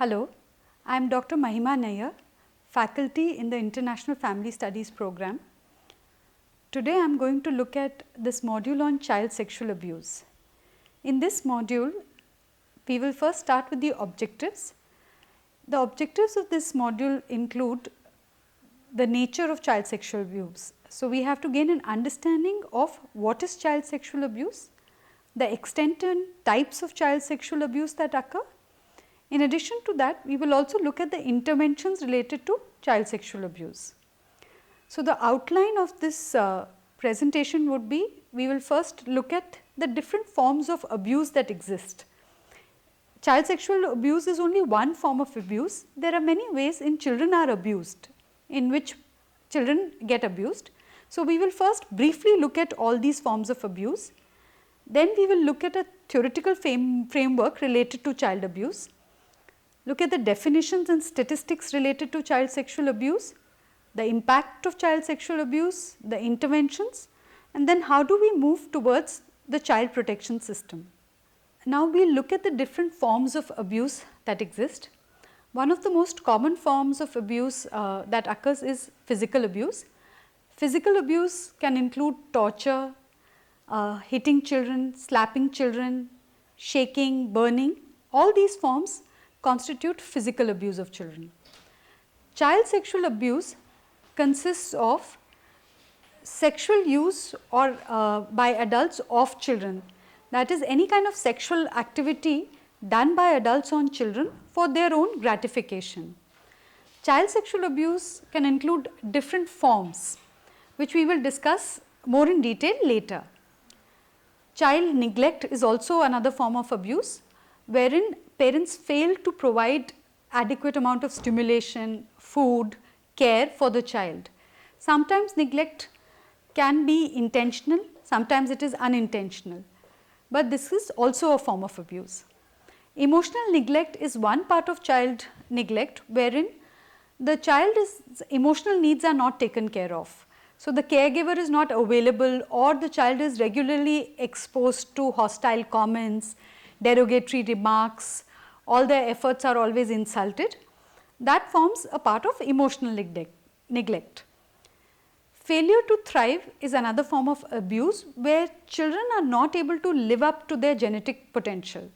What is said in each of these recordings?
Hello, I am Dr. Mahima Nayyar, faculty in the International Family Studies program. Today I am going to look at this module on child sexual abuse. In this module, we will first start with the objectives. The objectives of this module include the nature of child sexual abuse. So, we have to gain an understanding of what is child sexual abuse, the extent and types of child sexual abuse that occur. In addition to that, we will also look at the interventions related to child sexual abuse. So, the outline of this presentation would be, we will first look at the different forms of abuse that exist. Child sexual abuse is only one form of abuse. There are many ways in children are abused, in which children get abused. So, we will first briefly look at all these forms of abuse. Then we will look at a theoretical framework related to child abuse, look at the definitions and statistics related to child sexual abuse, the impact of child sexual abuse, the interventions, and then how do we move towards the child protection system. Now, we will look at the different forms of abuse that exist. One of the most common forms of abuse that occurs is physical abuse. Physical abuse can include torture, hitting children, slapping children, shaking, burning. All these forms constitute physical abuse of children. Child sexual abuse consists of sexual use or by adults of children, that is any kind of sexual activity done by adults on children for their own gratification. Child sexual abuse can include different forms, which we will discuss more in detail later. Child neglect is also another form of abuse, wherein parents fail to provide adequate amount of stimulation, food, care for the child. Sometimes neglect can be intentional, sometimes it is unintentional, but this is also a form of abuse. Emotional neglect is one part of child neglect, wherein the child's emotional needs are not taken care of. So, the caregiver is not available, or the child is regularly exposed to hostile comments, derogatory remarks, all their efforts are always insulted. That forms a part of emotional neglect. Failure to thrive is another form of abuse, where children are not able to live up to their genetic potential.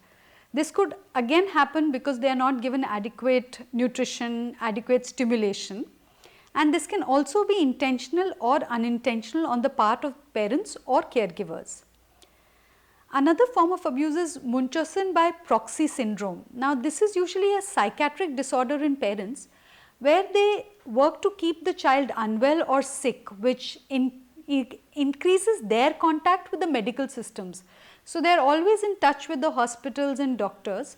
This could again happen because they are not given adequate nutrition, adequate stimulation, and this can also be intentional or unintentional on the part of parents or caregivers. Another form of abuse is Munchausen by proxy syndrome. Now, this is usually a psychiatric disorder in parents, where they work to keep the child unwell or sick, which increases their contact with the medical systems. So, they are always in touch with the hospitals and doctors,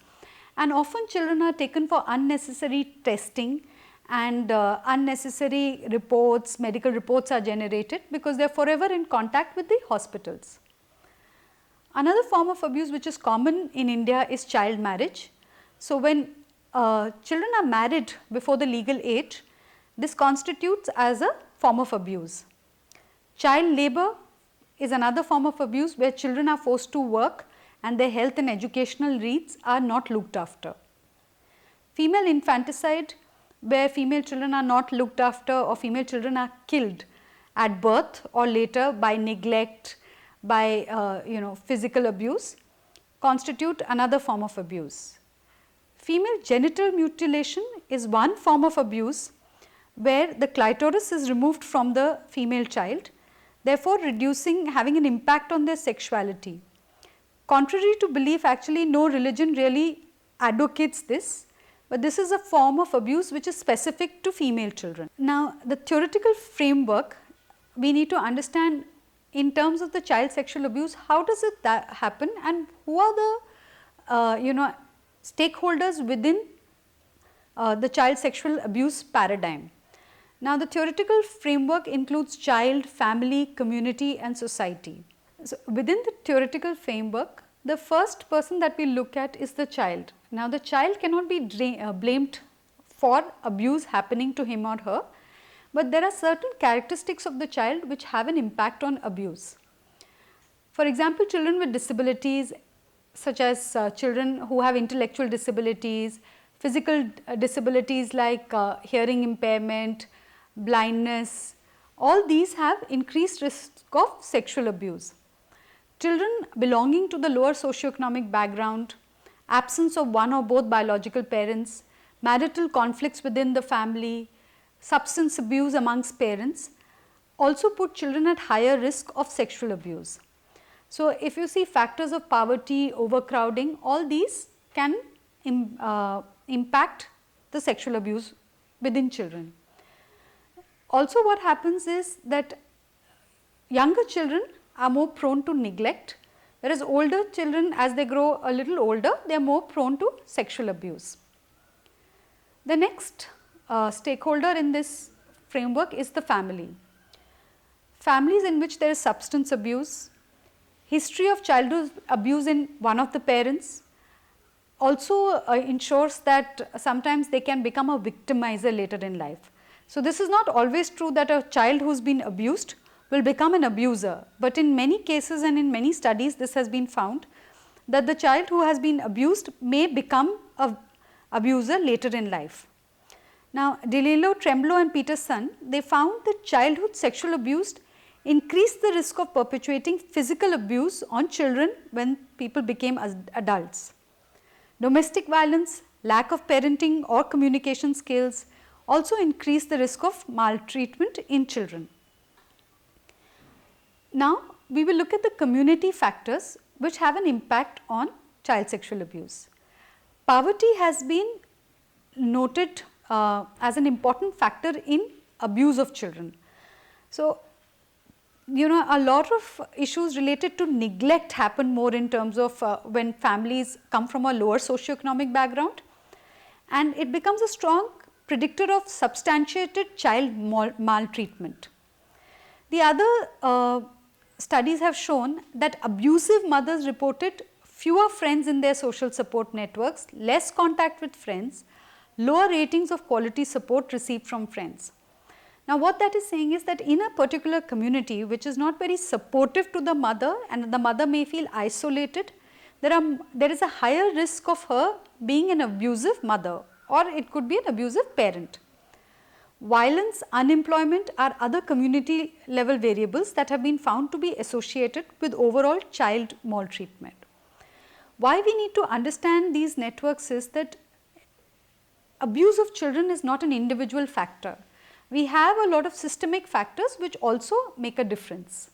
and often children are taken for unnecessary testing, and unnecessary reports, medical reports are generated because they are forever in contact with the hospitals. Another form of abuse which is common in India is child marriage. So, when children are married before the legal age, this constitutes as a form of abuse. Child labor is another form of abuse, where children are forced to work and their health and educational needs are not looked after. Female infanticide, where female children are not looked after or female children are killed at birth or later by neglect, by physical abuse, constitute another form of abuse. Female genital mutilation is one form of abuse, where the clitoris is removed from the female child, therefore having an impact on their sexuality. Contrary to belief, actually no religion really advocates this, but this is a form of abuse which is specific to female children. Now, the theoretical framework, we need to understand in terms of the child sexual abuse, how does it happen, and who are the stakeholders within the child sexual abuse paradigm. Now, the theoretical framework includes child, family, community and society. So, within the theoretical framework, the first person that we look at is the child. Now, the child cannot be blamed for abuse happening to him or her, but there are certain characteristics of the child which have an impact on abuse. For example, children with disabilities, such as children who have intellectual disabilities, physical disabilities like hearing impairment, blindness, all these have increased risk of sexual abuse. Children belonging to the lower socioeconomic background, absence of one or both biological parents, marital conflicts within the family, substance abuse amongst parents also put children at higher risk of sexual abuse. So, if you see factors of poverty, overcrowding, all these can impact the sexual abuse within children. Also what happens is that younger children are more prone to neglect, whereas older children, as they grow a little older, they are more prone to sexual abuse. The next stakeholder in this framework is the family. Families in which there is substance abuse, history of childhood abuse in one of the parents also ensures that sometimes they can become a victimizer later in life. So, this is not always true that a child who has been abused will become an abuser, but in many cases and in many studies this has been found that the child who has been abused may become an abuser later in life. Now, DeLillo, Tremblay and Peterson, they found that childhood sexual abuse increased the risk of perpetuating physical abuse on children when people became adults. Domestic violence, lack of parenting or communication skills also increase the risk of maltreatment in children. Now, we will look at the community factors which have an impact on child sexual abuse. Poverty has been noted as an important factor in abuse of children. So, a lot of issues related to neglect happen more in terms of when families come from a lower socioeconomic background, and it becomes a strong predictor of substantiated child maltreatment. The other studies have shown that abusive mothers reported fewer friends in their social support networks, less contact with friends, lower ratings of quality support received from friends. Now, what that is saying is that in a particular community which is not very supportive to the mother and the mother may feel isolated, there is a higher risk of her being an abusive mother, or it could be an abusive parent. Violence, unemployment are other community level variables that have been found to be associated with overall child maltreatment. Why we need to understand these networks is that abuse of children is not an individual factor. We have a lot of systemic factors which also make a difference.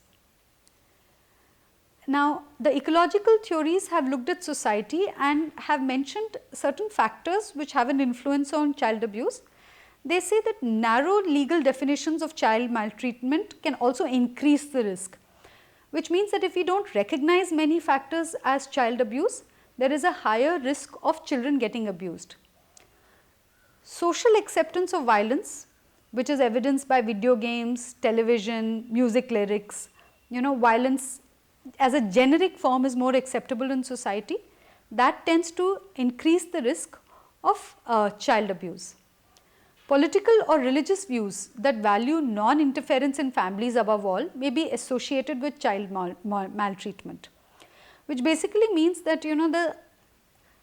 Now, the ecological theories have looked at society and have mentioned certain factors which have an influence on child abuse. They say that narrow legal definitions of child maltreatment can also increase the risk, which means that if we do not recognize many factors as child abuse, there is a higher risk of children getting abused. Social acceptance of violence, which is evidenced by video games, television, music lyrics, violence as a generic form is more acceptable in society, that tends to increase the risk of child abuse. Political or religious views that value non-interference in families above all may be associated with child maltreatment, which basically means that the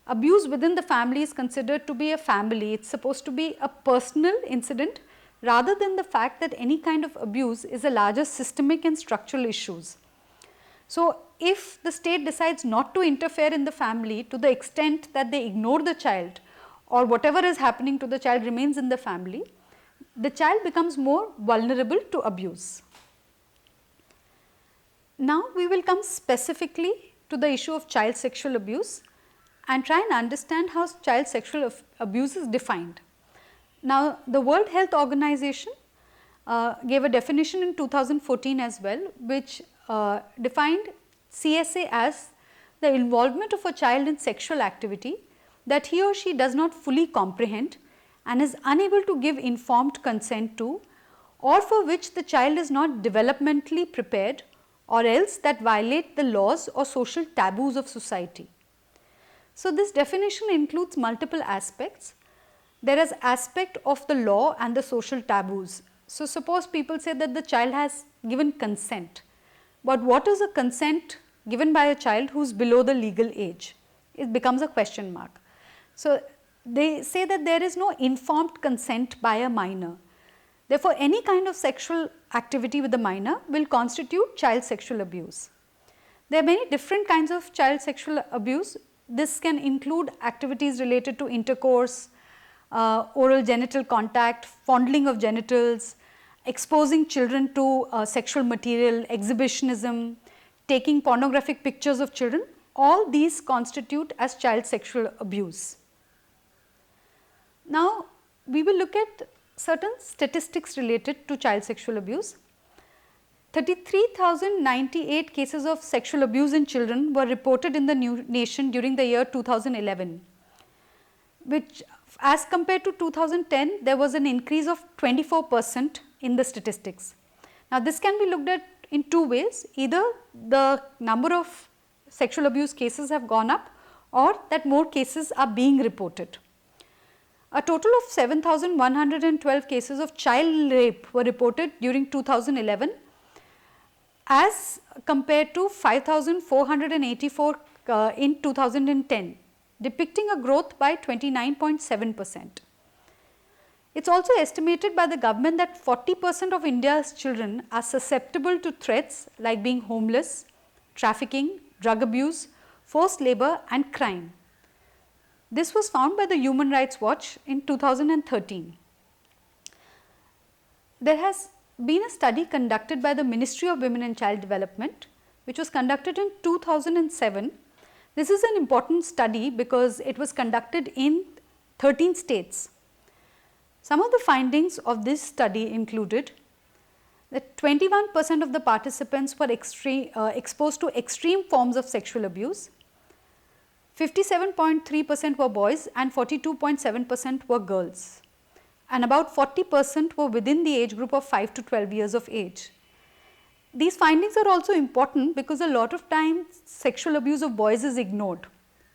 abuse within the family is considered to be a family, it is supposed to be a personal incident rather than the fact that any kind of abuse is a larger systemic and structural issues. So, if the state decides not to interfere in the family to the extent that they ignore the child or whatever is happening to the child remains in the family, the child becomes more vulnerable to abuse. Now, we will come specifically to the issue of child sexual abuse and try and understand how child sexual abuse is defined. Now, the World Health Organization gave a definition in 2014 as well, which defined CSA as the involvement of a child in sexual activity that he or she does not fully comprehend and is unable to give informed consent to, or for which the child is not developmentally prepared, or else that violate the laws or social taboos of society. So, this definition includes multiple aspects. There is aspect of the law and the social taboos. So, suppose people say that the child has given consent, but what is a consent given by a child who is below the legal age? It becomes a question mark. So, they say that there is no informed consent by a minor. Therefore, any kind of sexual activity with a minor will constitute child sexual abuse. There are many different kinds of child sexual abuse. This can include activities related to intercourse, oral genital contact, fondling of genitals, exposing children to sexual material, exhibitionism, taking pornographic pictures of children. All these constitute as child sexual abuse. Now, we will look at certain statistics related to child sexual abuse. 33,098 cases of sexual abuse in children were reported in the nation during the year 2011, which as compared to 2010, there was an increase of 24% in the statistics. Now, this can be looked at in two ways: either the number of sexual abuse cases have gone up, or that more cases are being reported. A total of 7,112 cases of child rape were reported during 2011 as compared to 5,484 in 2010, depicting a growth by 29.7%. It is also estimated by the government that 40% of India's children are susceptible to threats like being homeless, trafficking, drug abuse, forced labor and crime. This was found by the Human Rights Watch in 2013. There has been a study conducted by the Ministry of Women and Child Development, which was conducted in 2007. This is an important study because it was conducted in 13 states. Some of the findings of this study included that 21% of the participants were exposed to extreme forms of sexual abuse, 57.3% were boys and 42.7% were girls, and about 40% were within the age group of 5 to 12 years of age. These findings are also important because a lot of times sexual abuse of boys is ignored.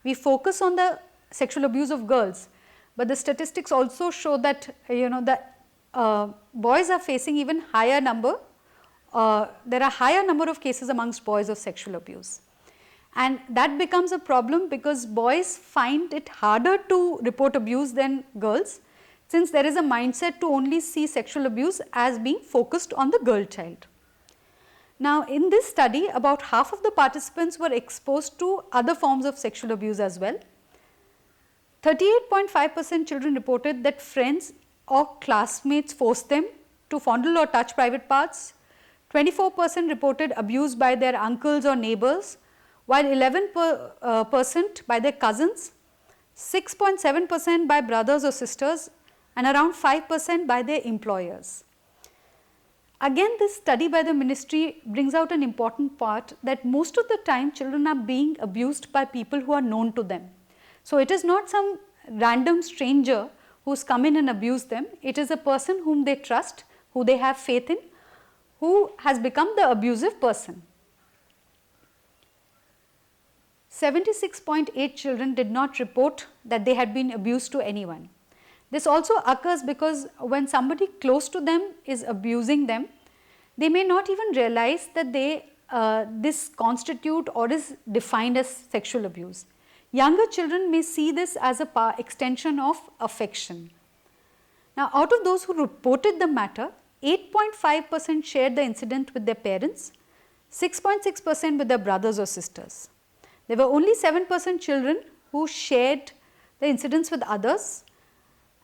We focus on the sexual abuse of girls, but the statistics also show that boys are facing even higher number, there are higher number of cases amongst boys of sexual abuse. And that becomes a problem because boys find it harder to report abuse than girls, since there is a mindset to only see sexual abuse as being focused on the girl child. Now, in this study, about half of the participants were exposed to other forms of sexual abuse as well. 38.5% children reported that friends or classmates forced them to fondle or touch private parts. 24% reported abuse by their uncles or neighbors, while 11% by their cousins, 6.7% by brothers or sisters, and around 5% by their employers. Again, this study by the ministry brings out an important part, that most of the time children are being abused by people who are known to them. So, it is not some random stranger who has come in and abused them, it is a person whom they trust, who they have faith in, who has become the abusive person. 76.8 children did not report that they had been abused to anyone. This also occurs because when somebody close to them is abusing them, they may not even realize that this constitute or is defined as sexual abuse. Younger children may see this as a extension of affection. Now, out of those who reported the matter, 8.5% shared the incident with their parents, 6.6% with their brothers or sisters. There were only 7% children who shared the incidents with others,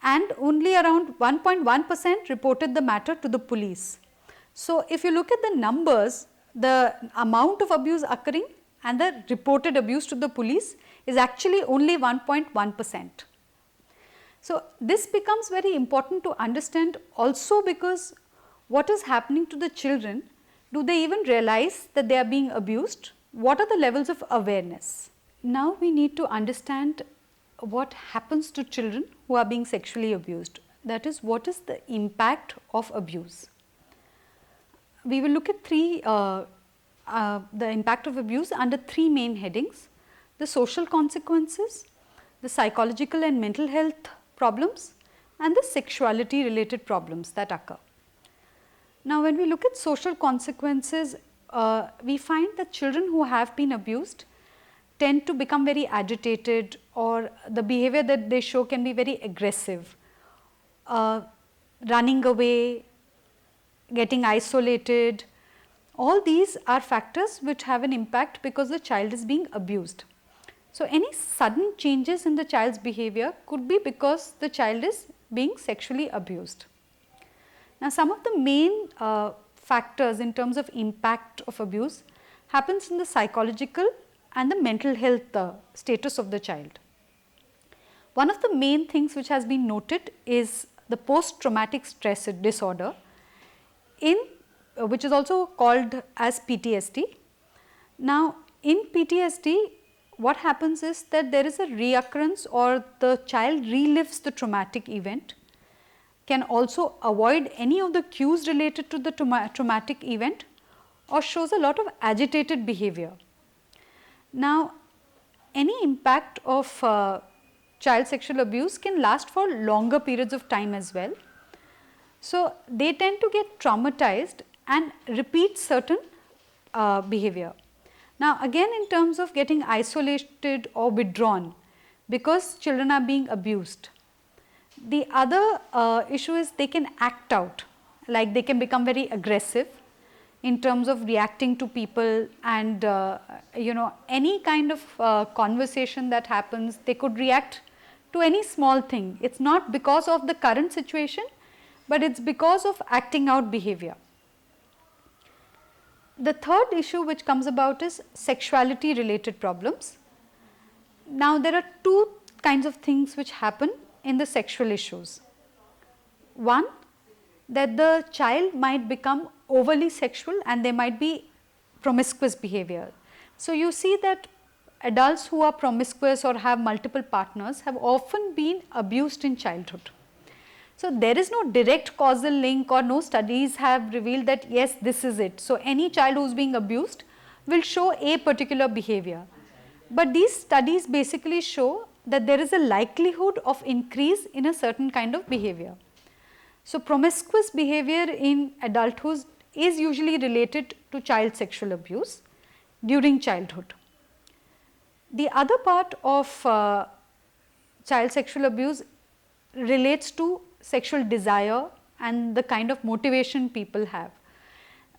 and only around 1.1% reported the matter to the police. So, if you look at the numbers, the amount of abuse occurring and the reported abuse to the police is actually only 1.1%. So, this becomes very important to understand also because what is happening to the children? Do they even realize that they are being abused? What are the levels of awareness? Now, we need to understand what happens to children who are being sexually abused. That is, what is the impact of abuse? We will look at the impact of abuse under three main headings: the social consequences, the psychological and mental health problems, and the sexuality related problems that occur. Now, when we look at social consequences, we find that children who have been abused tend to become very agitated, or the behavior that they show can be very aggressive, running away, getting isolated. All these are factors which have an impact because the child is being abused. So, any sudden changes in the child's behavior could be because the child is being sexually abused. Now, some of the main factors in terms of impact of abuse happens in the psychological and the mental health status of the child. One of the main things which has been noted is the post-traumatic stress disorder, which is also called as PTSD. Now, in PTSD, what happens is that there is a reoccurrence, or the child relives the traumatic event, can also avoid any of the cues related to the traumatic event, or shows a lot of agitated behavior. Now, any impact of child sexual abuse can last for longer periods of time as well. So, they tend to get traumatized and repeat certain behavior. Now, again, in terms of getting isolated or withdrawn because children are being abused, the other issue is they can act out, like they can become very aggressive in terms of reacting to people, and any kind of conversation that happens, they could react to any small thing. It is not because of the current situation, but it is because of acting out behavior. The third issue which comes about is sexuality related problems. Now, there are two kinds of things which happen in the sexual issues. One, that the child might become overly sexual and there might be promiscuous behavior. So, you see that adults who are promiscuous or have multiple partners have often been abused in childhood. So, there is no direct causal link, or no studies have revealed that yes, this is it. So, any child who is being abused will show a particular behavior, but these studies basically show that there is a likelihood of increase in a certain kind of behavior. So, promiscuous behavior in adulthood is usually related to child sexual abuse during childhood. The other part of child sexual abuse relates to sexual desire and the kind of motivation people have.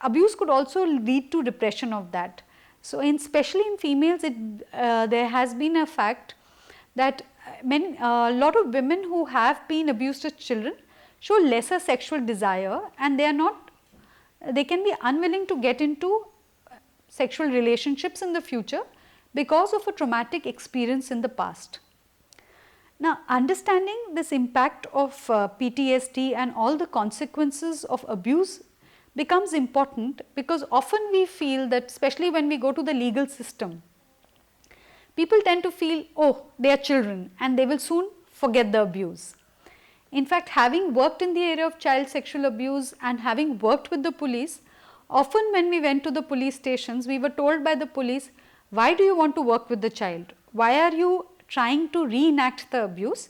Abuse could also lead to repression of that. So, especially in females, there has been a fact that a lot of women who have been abused as children show lesser sexual desire, and they can be unwilling to get into sexual relationships in the future because of a traumatic experience in the past. Now, understanding this impact of PTSD and all the consequences of abuse becomes important, because often we feel that, especially when we go to the legal system, people tend to feel, oh, they are children and they will soon forget the abuse. In fact, having worked in the area of child sexual abuse and having worked with the police, often when we went to the police stations, we were told by the police, why do you want to work with the child? Why are you trying to reenact the abuse?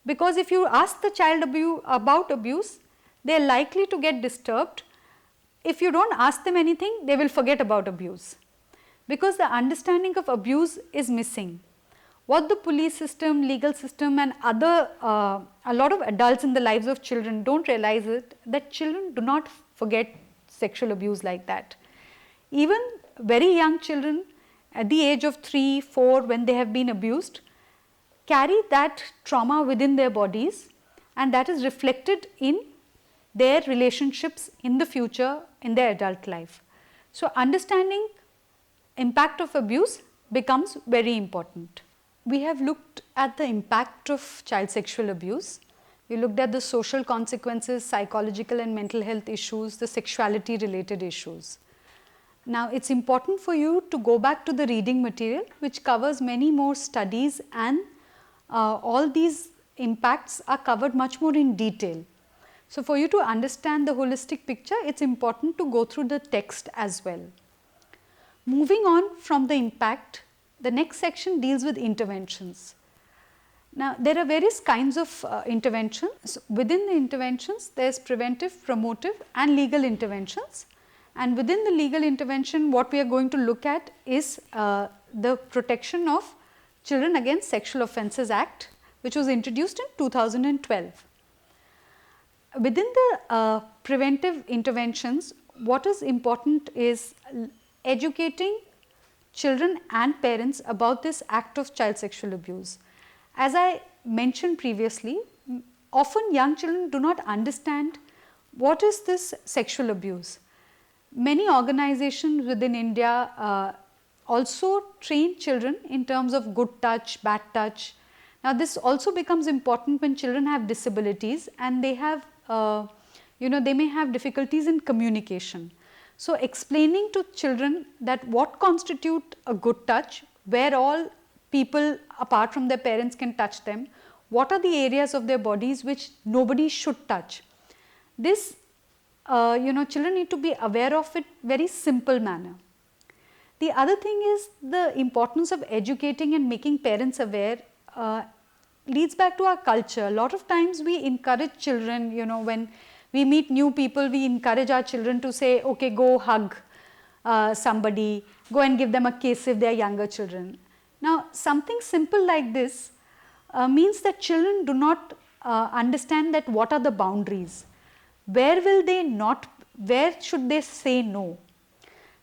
Because if you ask the child about abuse, they are likely to get disturbed. If you do not ask them anything, they will forget about abuse, because the understanding of abuse is missing. What the police system, legal system and a lot of adults in the lives of children do not realize it, that children do not forget sexual abuse like that. Even very young children at the age of 3, 4, when they have been abused, carry that trauma within their bodies, and that is reflected in their relationships in the future in their adult life. So, understanding impact of abuse becomes very important. We have looked at the impact of child sexual abuse. We looked at the social consequences, psychological and mental health issues, the sexuality related issues. Now, it is important for you to go back to the reading material, which covers many more studies, and all these impacts are covered much more in detail. So, for you to understand the holistic picture, it is important to go through the text as well. Moving on from the impact, the next section deals with interventions. Now, there are various kinds of interventions. So, within the interventions, there is preventive, promotive and legal interventions, and within the legal intervention, what we are going to look at is the Protection of Children Against Sexual Offences Act, which was introduced in 2012. Within the preventive interventions, what is important is educating children and parents about this act of child sexual abuse. As I mentioned previously, often young children do not understand what is this sexual abuse. Many organizations within India also train children in terms of good touch, bad touch. Now, this also becomes important when children have disabilities and they have, they may have difficulties in communication. So, explaining to children that what constitute a good touch, where all people apart from their parents can touch them, what are the areas of their bodies which nobody should touch. This, children need to be aware of it very simple manner. The other thing is the importance of educating and making parents aware leads back to our culture. A lot of times we encourage children, when we meet new people, we encourage our children to say, okay, go hug somebody, go and give them a kiss if they are younger children. Now, something simple like this means that children do not understand that what are the boundaries, where should they say no.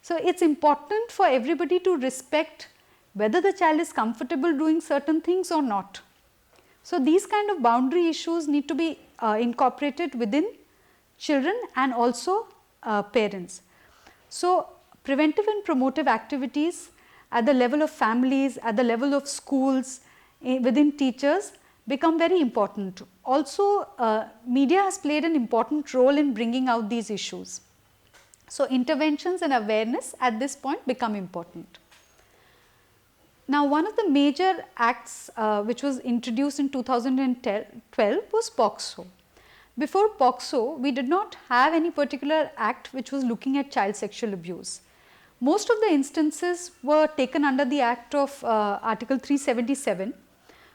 So, it is important for everybody to respect whether the child is comfortable doing certain things or not. So, these kind of boundary issues need to be incorporated within children and also parents. So, preventive and promotive activities at the level of families, at the level of schools, within teachers become very important. Also, media has played an important role in bringing out these issues. So, interventions and awareness at this point become important. Now, one of the major acts which was introduced in 2012 was POCSO. Before POCSO, we did not have any particular act which was looking at child sexual abuse. Most of the instances were taken under the act of Article 377,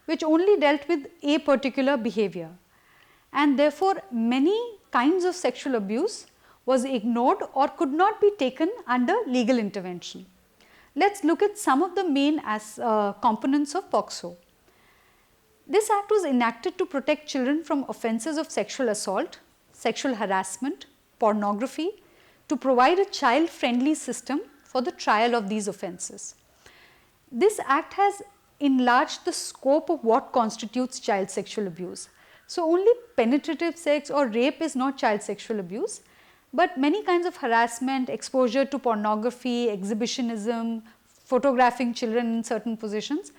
which only dealt with a particular behavior, and therefore many kinds of sexual abuse was ignored or could not be taken under legal intervention. Let us look at some of the main components of POCSO. This act was enacted to protect children from offences of sexual assault, sexual harassment, pornography, to provide a child-friendly system for the trial of these offences. This act has enlarged the scope of what constitutes child sexual abuse. So, only penetrative sex or rape is not child sexual abuse, but many kinds of harassment, exposure to pornography, exhibitionism, photographing children in certain positions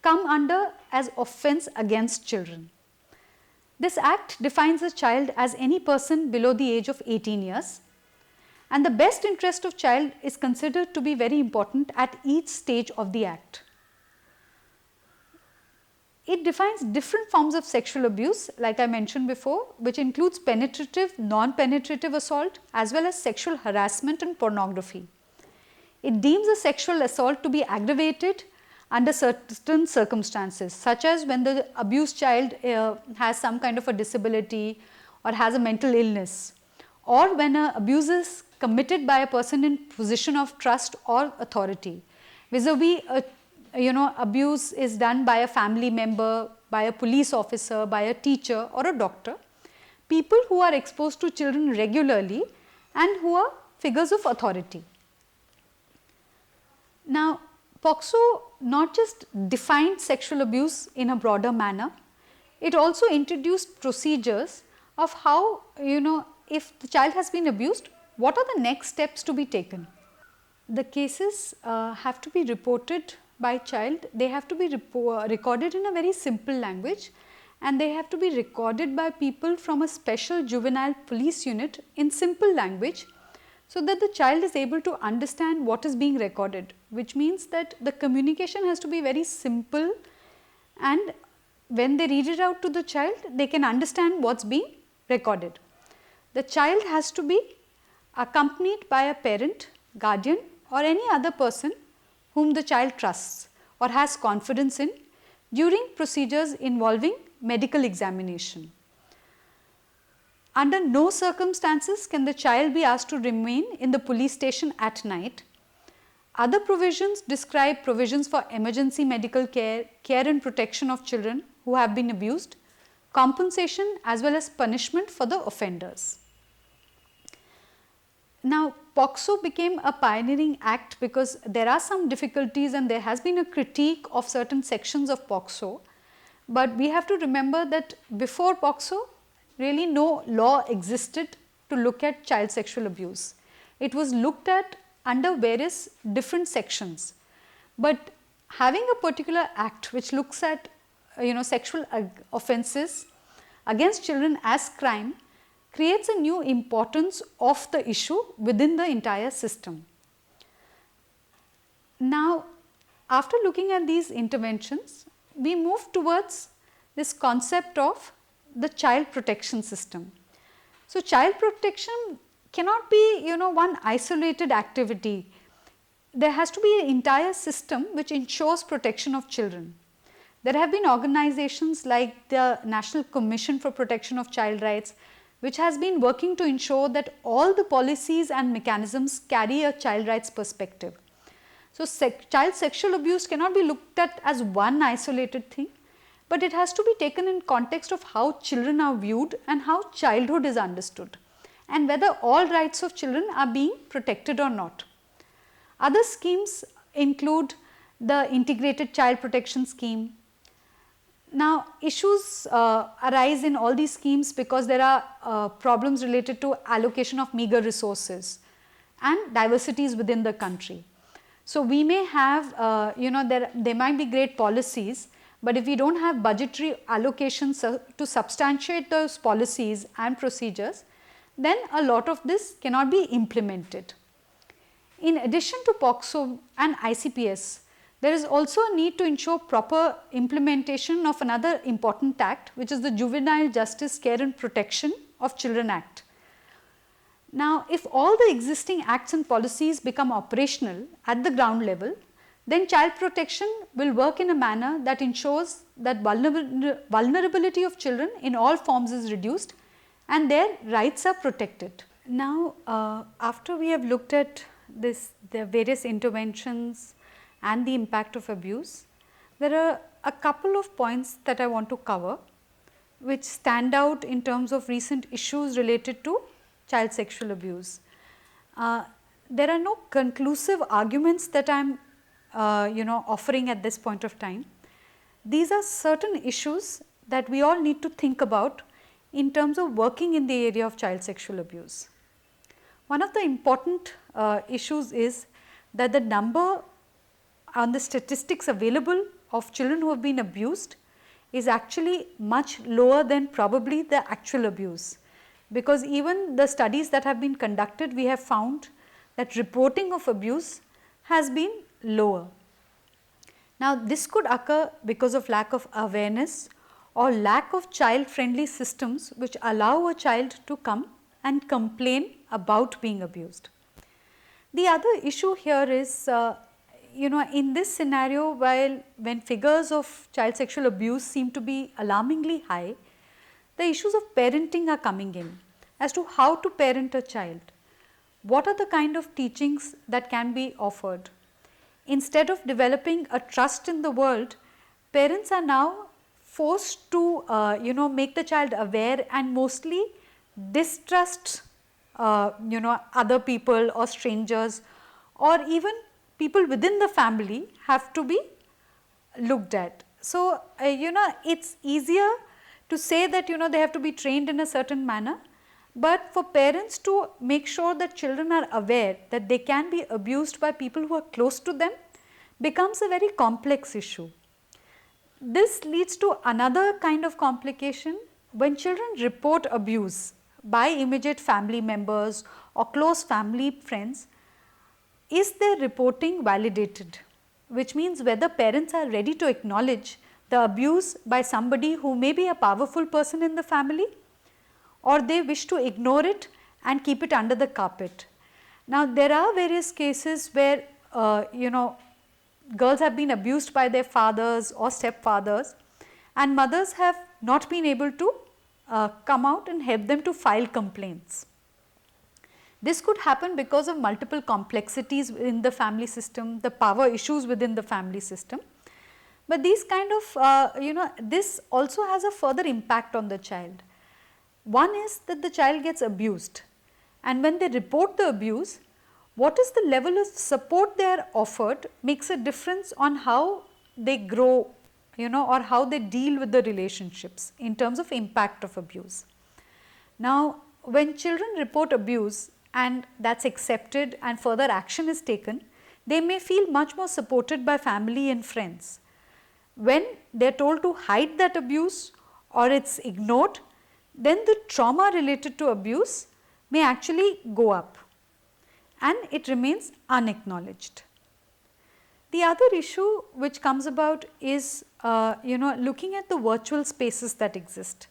come under as offence against children. This act defines a child as any person below the age of 18 years, and the best interest of child is considered to be very important at each stage of the act. It defines different forms of sexual abuse, like I mentioned before, which includes penetrative, non-penetrative assault as well as sexual harassment and pornography. It deems a sexual assault to be aggravated under certain circumstances, such as when the abused child has some kind of a disability or has a mental illness, or when abuse is committed by a person in position of trust or authority. Vis-a-vis abuse is done by a family member, by a police officer, by a teacher or a doctor, people who are exposed to children regularly and who are figures of authority. Now, POCSO not just defined sexual abuse in a broader manner, it also introduced procedures of how, if the child has been abused, what are the next steps to be taken. The cases have to be reported by child, they have to be recorded in a very simple language, and they have to be recorded by people from a special juvenile police unit in simple language, so that the child is able to understand what is being recorded, which means that the communication has to be very simple, and when they read it out to the child, they can understand what is being recorded. The child has to be accompanied by a parent, guardian or any other person whom the child trusts or has confidence in during procedures involving medical examination. Under no circumstances can the child be asked to remain in the police station at night Other provisions describe provisions for emergency medical care, care and protection of children who have been abused, compensation as well as punishment for the offenders. Now, POCSO became a pioneering act because there are some difficulties and there has been a critique of certain sections of POCSO, but we have to remember that before POCSO, really no law existed to look at child sexual abuse. It was looked at under various different sections, but having a particular act which looks at sexual offences against children as crime creates a new importance of the issue within the entire system. Now, after looking at these interventions, we move towards this concept of the child protection system. So, child protection cannot be one isolated activity. There has to be an entire system which ensures protection of children. There have been organizations like the National Commission for Protection of Child Rights, which has been working to ensure that all the policies and mechanisms carry a child rights perspective. So, child sexual abuse cannot be looked at as one isolated thing, but it has to be taken in context of how children are viewed and how childhood is understood, and whether all rights of children are being protected or not. Other schemes include the Integrated Child Protection Scheme. Now, issues arise in all these schemes because there are problems related to allocation of meager resources and diversities within the country. So, we may have there might be great policies, but if we do not have budgetary allocations to substantiate those policies and procedures, then a lot of this cannot be implemented. In addition to POCSO and ICPS, there is also a need to ensure proper implementation of another important act, which is the Juvenile Justice Care and Protection of Children Act. Now, if all the existing acts and policies become operational at the ground level, then child protection will work in a manner that ensures that vulnerability of children in all forms is reduced and their rights are protected. Now, after we have looked at the various interventions and the impact of abuse, there are a couple of points that I want to cover which stand out in terms of recent issues related to child sexual abuse. There are no conclusive arguments that I am offering at this point of time. These are certain issues that we all need to think about in terms of working in the area of child sexual abuse. One of the important issues is that the number on the statistics available of children who have been abused is actually much lower than probably the actual abuse, because even the studies that have been conducted, we have found that reporting of abuse has been lower. Now, this could occur because of lack of awareness or lack of child friendly systems which allow a child to come and complain about being abused. The other issue here is in this scenario, when figures of child sexual abuse seem to be alarmingly high, the issues of parenting are coming in as to how to parent a child. What are the kind of teachings that can be offered? Instead of developing a trust in the world, parents are now forced to make the child aware and mostly distrust other people or strangers, or even people within the family have to be looked at. So, it is easier to say that they have to be trained in a certain manner, but for parents to make sure that children are aware that they can be abused by people who are close to them becomes a very complex issue. This leads to another kind of complication. When children report abuse by immediate family members or close family friends, is their reporting validated? Which means whether parents are ready to acknowledge the abuse by somebody who may be a powerful person in the family, or they wish to ignore it and keep it under the carpet. Now, there are various cases where girls have been abused by their fathers or stepfathers, and mothers have not been able to come out and help them to file complaints. This could happen because of multiple complexities in the family system, the power issues within the family system. But these kind of, this also has a further impact on the child. One is that the child gets abused, and when they report the abuse, what is the level of support they are offered makes a difference on how they grow, or how they deal with the relationships in terms of impact of abuse. Now, when children report abuse and that is accepted and further action is taken, they may feel much more supported by family and friends. When they are told to hide that abuse or it is ignored, then the trauma related to abuse may actually go up and it remains unacknowledged. The other issue which comes about is looking at the virtual spaces that exist.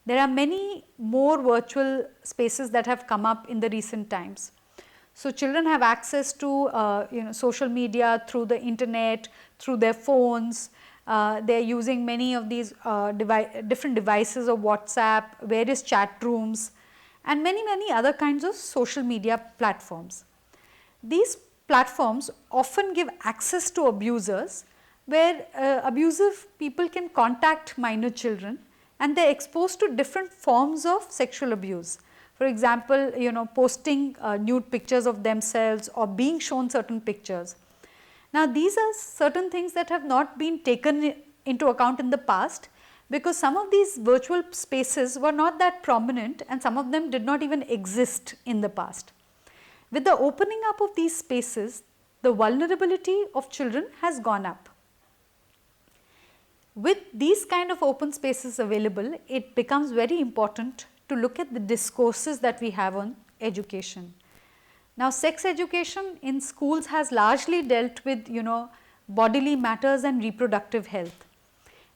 There are many more virtual spaces that have come up in the recent times. So, children have access to social media through the internet, through their phones. They are using many of these different devices of WhatsApp, various chat rooms and many other kinds of social media platforms. These platforms often give access to abusers, where abusive people can contact minor children and they are exposed to different forms of sexual abuse. For example, posting nude pictures of themselves or being shown certain pictures. Now, these are certain things that have not been taken into account in the past, because some of these virtual spaces were not that prominent and some of them did not even exist in the past. With the opening up of these spaces, the vulnerability of children has gone up. With these kind of open spaces available, it becomes very important to look at the discourses that we have on education. Now, sex education in schools has largely dealt with bodily matters and reproductive health.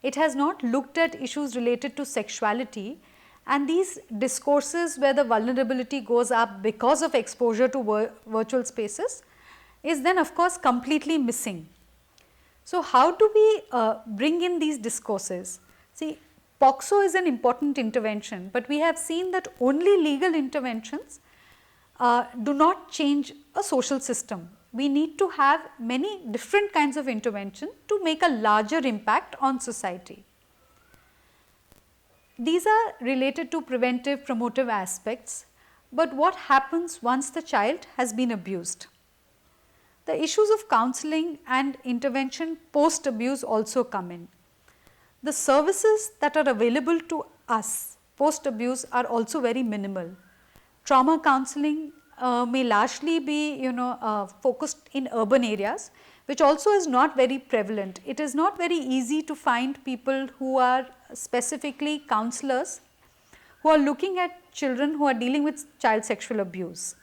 It has not looked at issues related to sexuality, and these discourses where the vulnerability goes up because of exposure to virtual spaces is then of course completely missing. So, how do we bring in these discourses? See, POCSO is an important intervention, but we have seen that only legal interventions do not change a social system. We need to have many different kinds of intervention to make a larger impact on society. These are related to preventive, promotive aspects, but what happens once the child has been abused? The issues of counseling and intervention post abuse also come in. The services that are available to us post abuse are also very minimal. Trauma counseling may largely be focused in urban areas, which also is not very prevalent. It is not very easy to find people who are specifically counselors who are looking at children who are dealing with child sexual abuse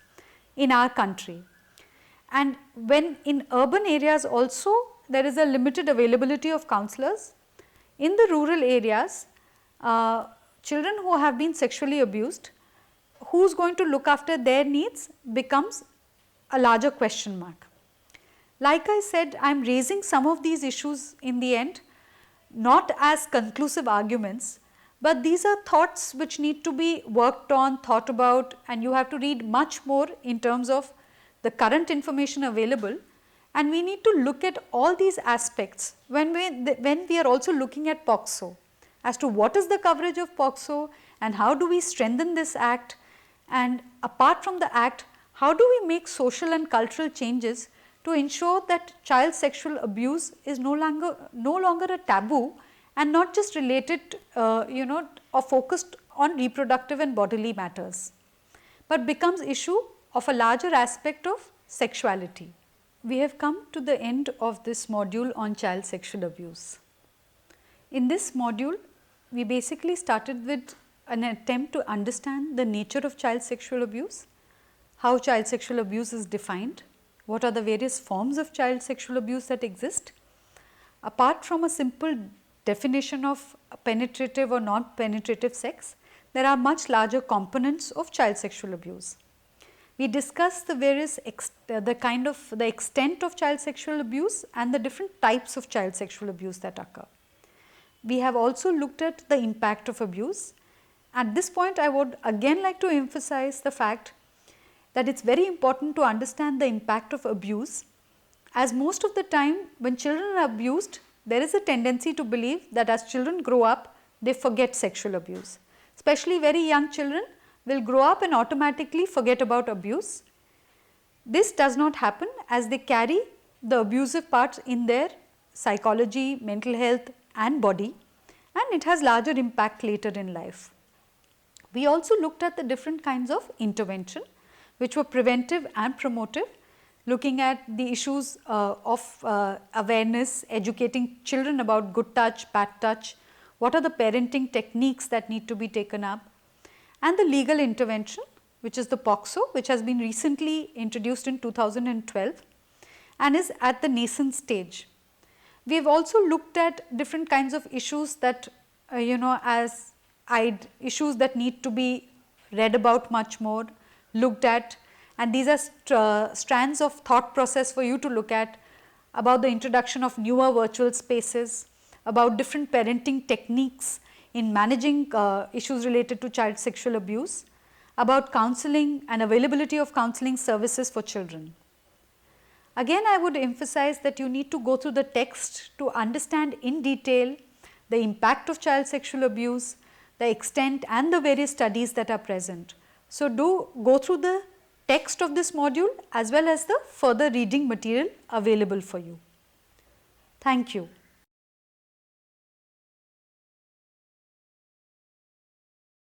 in our country. And when in urban areas also there is a limited availability of counselors, in the rural areas, children who have been sexually abused, who is going to look after their needs becomes a larger question mark. Like I said, I am raising some of these issues in the end, not as conclusive arguments, but these are thoughts which need to be worked on, thought about, and you have to read much more in terms of the current information available, and we need to look at all these aspects when we are also looking at POCSO as to what is the coverage of POCSO and how do we strengthen this act, and apart from the act, how do we make social and cultural changes to ensure that child sexual abuse is no longer a taboo and not just related or focused on reproductive and bodily matters, but becomes issue of a larger aspect of sexuality. We have come to the end of this module on child sexual abuse. In this module, we basically started with an attempt to understand the nature of child sexual abuse, how child sexual abuse is defined, what are the various forms of child sexual abuse that exist. Apart from a simple definition of penetrative or non-penetrative sex, there are much larger components of child sexual abuse. We discussed the various the extent of child sexual abuse and the different types of child sexual abuse that occur. We have also looked at the impact of abuse. At this point, I would again like to emphasize the fact that it's very important to understand the impact of abuse, as most of the time when children are abused, there is a tendency to believe that as children grow up, they forget sexual abuse. Especially very young children will grow up and automatically forget about abuse. This does not happen as they carry the abusive parts in their psychology, mental health and body, and it has larger impact later in life. We also looked at the different kinds of intervention which were preventive and promotive, looking at the issues of awareness, educating children about good touch, bad touch, what are the parenting techniques that need to be taken up, and the legal intervention, which is the POCSO, which has been recently introduced in 2012 and is at the nascent stage. We have also looked at different kinds of issues that issues that need to be read about much more, looked at, and these are strands of thought process for you to look at about the introduction of newer virtual spaces, about different parenting techniques in managing issues related to child sexual abuse, about counseling and availability of counseling services for children. Again, I would emphasize that you need to go through the text to understand in detail the impact of child sexual abuse, the extent and the various studies that are present. So, do go through the text of this module as well as the further reading material available for you. Thank you.